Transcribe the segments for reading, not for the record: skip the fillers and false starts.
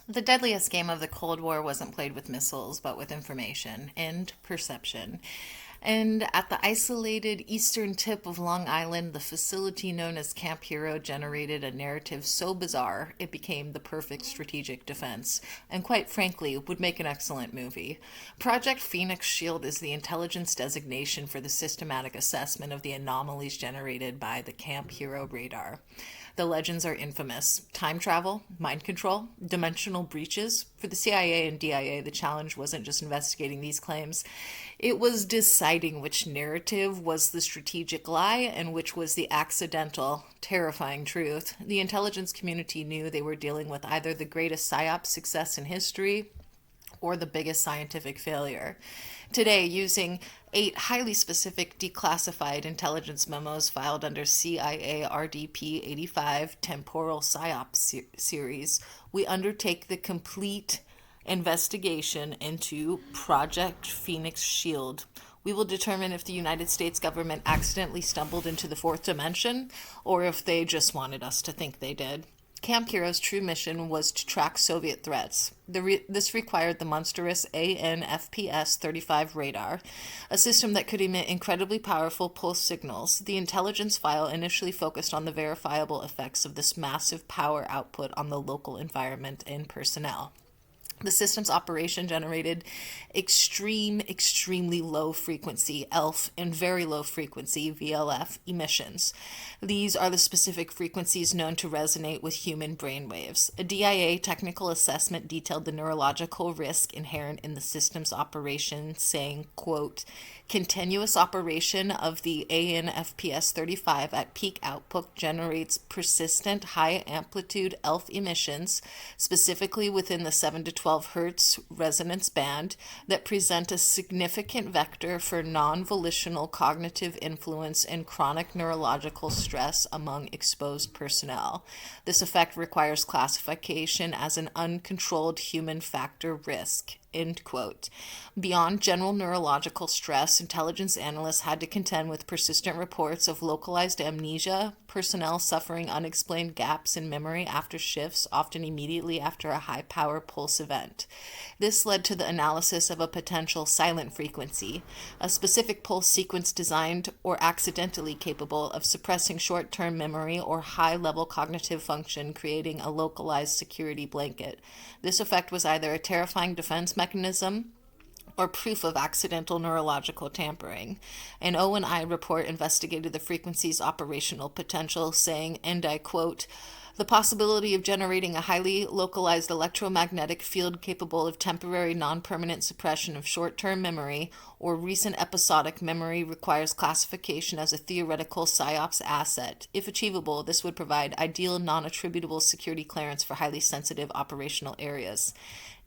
The deadliest game of the Cold War wasn't played with missiles, but with information and perception. And at the isolated eastern tip of Long Island, the facility known as Camp Hero generated a narrative so bizarre it became the perfect strategic defense, and quite frankly, would make an excellent movie. Project Phoenix Shield is the intelligence designation for the systematic assessment of the anomalies generated by the Camp Hero radar. The legends are infamous: time travel, mind control, dimensional breaches. For the CIA and DIA, the challenge wasn't just investigating these claims, it was deciding which narrative was the strategic lie and which was the accidental, terrifying truth. The intelligence community knew they were dealing with either the greatest PSYOPS success in history or the biggest scientific failure. Today, using 8 highly specific declassified intelligence memos filed under CIA RDP 85 Temporal PSYOPS series, we undertake the complete investigation into Project Phoenix Shield. We will determine if the United States government accidentally stumbled into the fourth dimension or if they just wanted us to think they did. Camp Hero's true mission was to track Soviet threats. This required the monstrous ANFPS 35 radar, a system that could emit incredibly powerful pulse signals. The intelligence file initially focused on the verifiable effects of this massive power output on the local environment and personnel. The system's operation generated extremely low frequency ELF and very low frequency VLF emissions. These are the specific frequencies known to resonate with human brainwaves. A DIA technical assessment detailed the neurological risk inherent in the system's operation, saying, quote, continuous operation of the ANFPS 35 at peak output generates persistent high amplitude ELF emissions, specifically within the 7 to 12 hertz resonance band, that present a significant vector for non-volitional cognitive influence and chronic neurological stress among exposed personnel. This effect requires classification as an uncontrolled human factor risk. End quote. Beyond general neurological stress, intelligence analysts had to contend with persistent reports of localized amnesia, personnel suffering unexplained gaps in memory after shifts, often immediately after a high-power pulse event. This led to the analysis of a potential silent frequency, a specific pulse sequence designed or accidentally capable of suppressing short-term memory or high-level cognitive function, creating a localized security blanket. This effect was either a terrifying defense mechanism or proof of accidental neurological tampering. An ONI report investigated the frequency's operational potential, saying, and I quote, the possibility of generating a highly localized electromagnetic field capable of temporary non-permanent suppression of short-term memory or recent episodic memory requires classification as a theoretical PSYOPS asset. If achievable, this would provide ideal non-attributable security clearance for highly sensitive operational areas.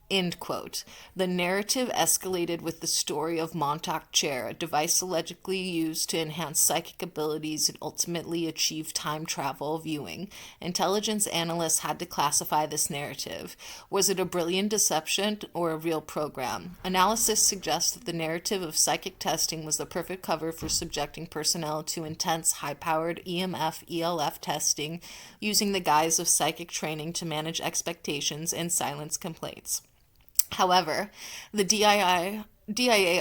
End quote. The narrative escalated with the story of Montauk chair, a device allegedly used to enhance psychic abilities and ultimately achieve time travel viewing. Intelligence analysts had to classify this narrative. Was it a brilliant deception or a real program? Analysis suggests that the narrative of psychic testing was the perfect cover for subjecting personnel to intense, high-powered EMF, ELF testing using the guise of psychic training to manage expectations and silence complaints. However, the DIA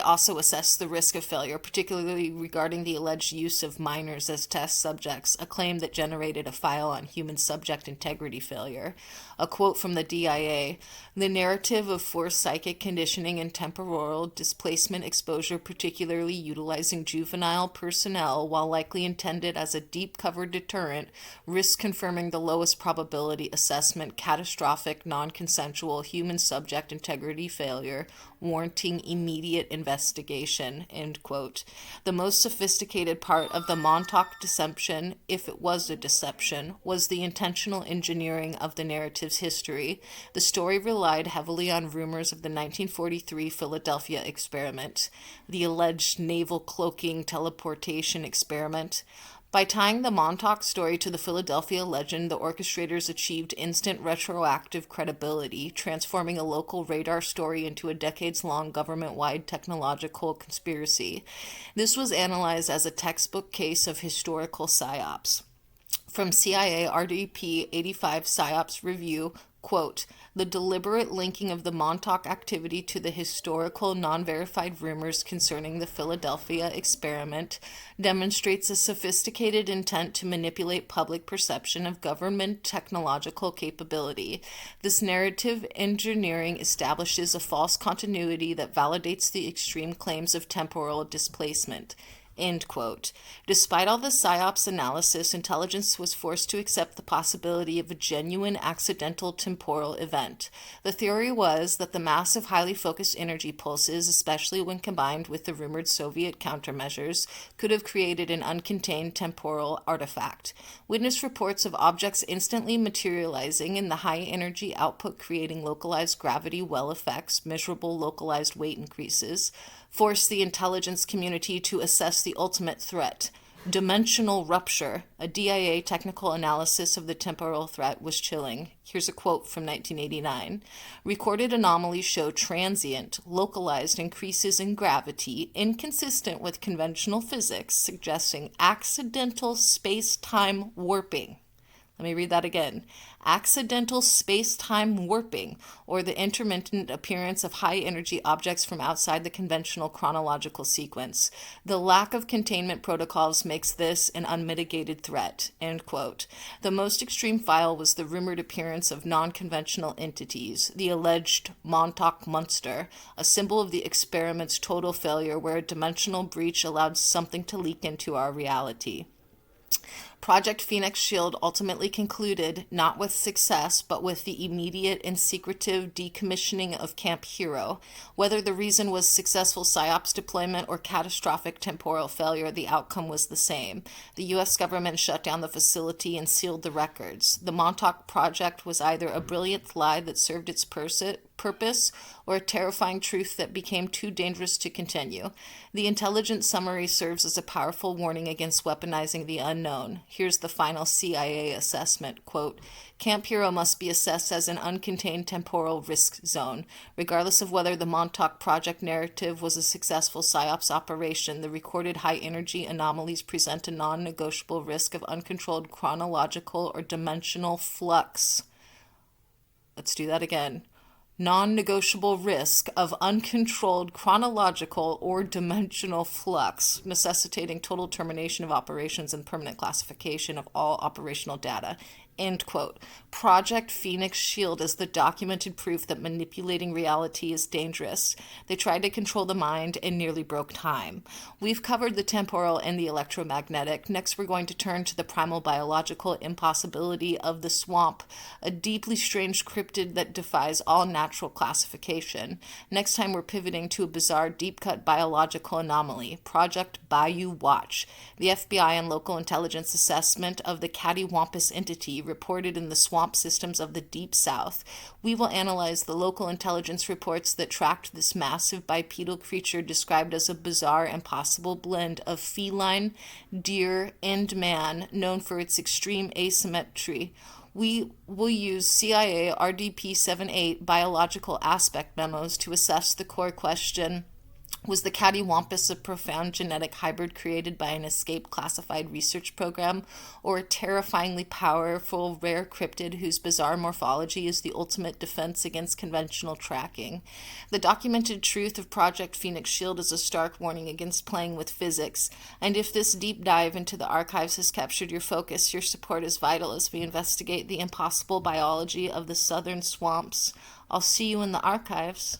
also assessed the risk of failure, particularly regarding the alleged use of minors as test subjects, a claim that generated a file on human subject integrity failure. A quote from the DIA, the narrative of forced psychic conditioning and temporal displacement exposure, particularly utilizing juvenile personnel, while likely intended as a deep cover deterrent, risks confirming the lowest probability assessment, catastrophic, non-consensual human subject integrity failure, warranting immediate investigation, end quote. The most sophisticated part of the Montauk deception, if it was a deception, was the intentional engineering of the narrative's history. The story relied heavily on rumors of the 1943 Philadelphia experiment, the alleged naval cloaking teleportation experiment. By tying the Montauk story to the Philadelphia legend, the orchestrators achieved instant retroactive credibility, transforming a local radar story into a decades-long government-wide technological conspiracy. This was analyzed as a textbook case of historical PSYOPs. From CIA RDP 85 PSYOPS Review, Quote, the deliberate linking of the Montauk activity to the historical non-verified rumors concerning the Philadelphia experiment demonstrates a sophisticated intent to manipulate public perception of government technological capability. This narrative engineering establishes a false continuity that validates the extreme claims of temporal displacement. End quote. Despite all the PSYOPS analysis, intelligence was forced to accept the possibility of a genuine accidental temporal event. The theory was that the massive, highly focused energy pulses, especially when combined with the rumored Soviet countermeasures, could have created an uncontained temporal artifact. Witness reports of objects instantly materializing in the high energy output creating localized gravity well effects, measurable localized weight increases, forced the intelligence community to assess the ultimate threat. Dimensional rupture, a DIA technical analysis of the temporal threat, was chilling. Here's a quote from 1989. Recorded anomalies show transient, localized increases in gravity inconsistent with conventional physics, suggesting accidental space-time warping. Let me read that again. Accidental space-time warping, or the intermittent appearance of high-energy objects from outside the conventional chronological sequence. The lack of containment protocols makes this an unmitigated threat. End quote. The most extreme file was the rumored appearance of non-conventional entities, the alleged Montauk monster, a symbol of the experiment's total failure where a dimensional breach allowed something to leak into our reality. Project Phoenix Shield ultimately concluded, not with success, but with the immediate and secretive decommissioning of Camp Hero. Whether the reason was successful PSYOPS deployment or catastrophic temporal failure, the outcome was the same. The U.S. government shut down the facility and sealed the records. The Montauk project was either a brilliant lie that served its purpose or a terrifying truth that became too dangerous to continue. The intelligence summary serves as a powerful warning against weaponizing the unknown. Here's the final CIA assessment. Quote, Camp Hero must be assessed as an uncontained temporal risk zone. Regardless of whether the Montauk project narrative was a successful PSYOPS operation, the recorded high-energy anomalies present a non-negotiable risk of uncontrolled chronological or dimensional flux. Let's do that again. Non-negotiable risk of uncontrolled chronological or dimensional flux, necessitating total termination of operations and permanent classification of all operational data. End quote. Project Phoenix Shield is the documented proof that manipulating reality is dangerous. They tried to control the mind and nearly broke time. We've covered the temporal and the electromagnetic. Next, we're going to turn to the primal biological impossibility of the swamp, a deeply strange cryptid that defies all natural classification. Next time, we're pivoting to a bizarre deep-cut biological anomaly, Project Bayou Watch. The FBI and local intelligence assessment of the cattywampus entity reported in the swamp systems of the Deep South. We will analyze the local intelligence reports that tracked this massive bipedal creature described as a bizarre and possible blend of feline, deer, and man, known for its extreme asymmetry. We will use CIA RDP-78 biological aspect memos to assess the core question: was the cattywampus a profound genetic hybrid created by an escaped classified research program, or a terrifyingly powerful rare cryptid whose bizarre morphology is the ultimate defense against conventional tracking? The documented truth of Project Phoenix Shield is a stark warning against playing with physics, and if this deep dive into the archives has captured your focus, your support is vital as we investigate the impossible biology of the southern swamps. I'll see you in the archives.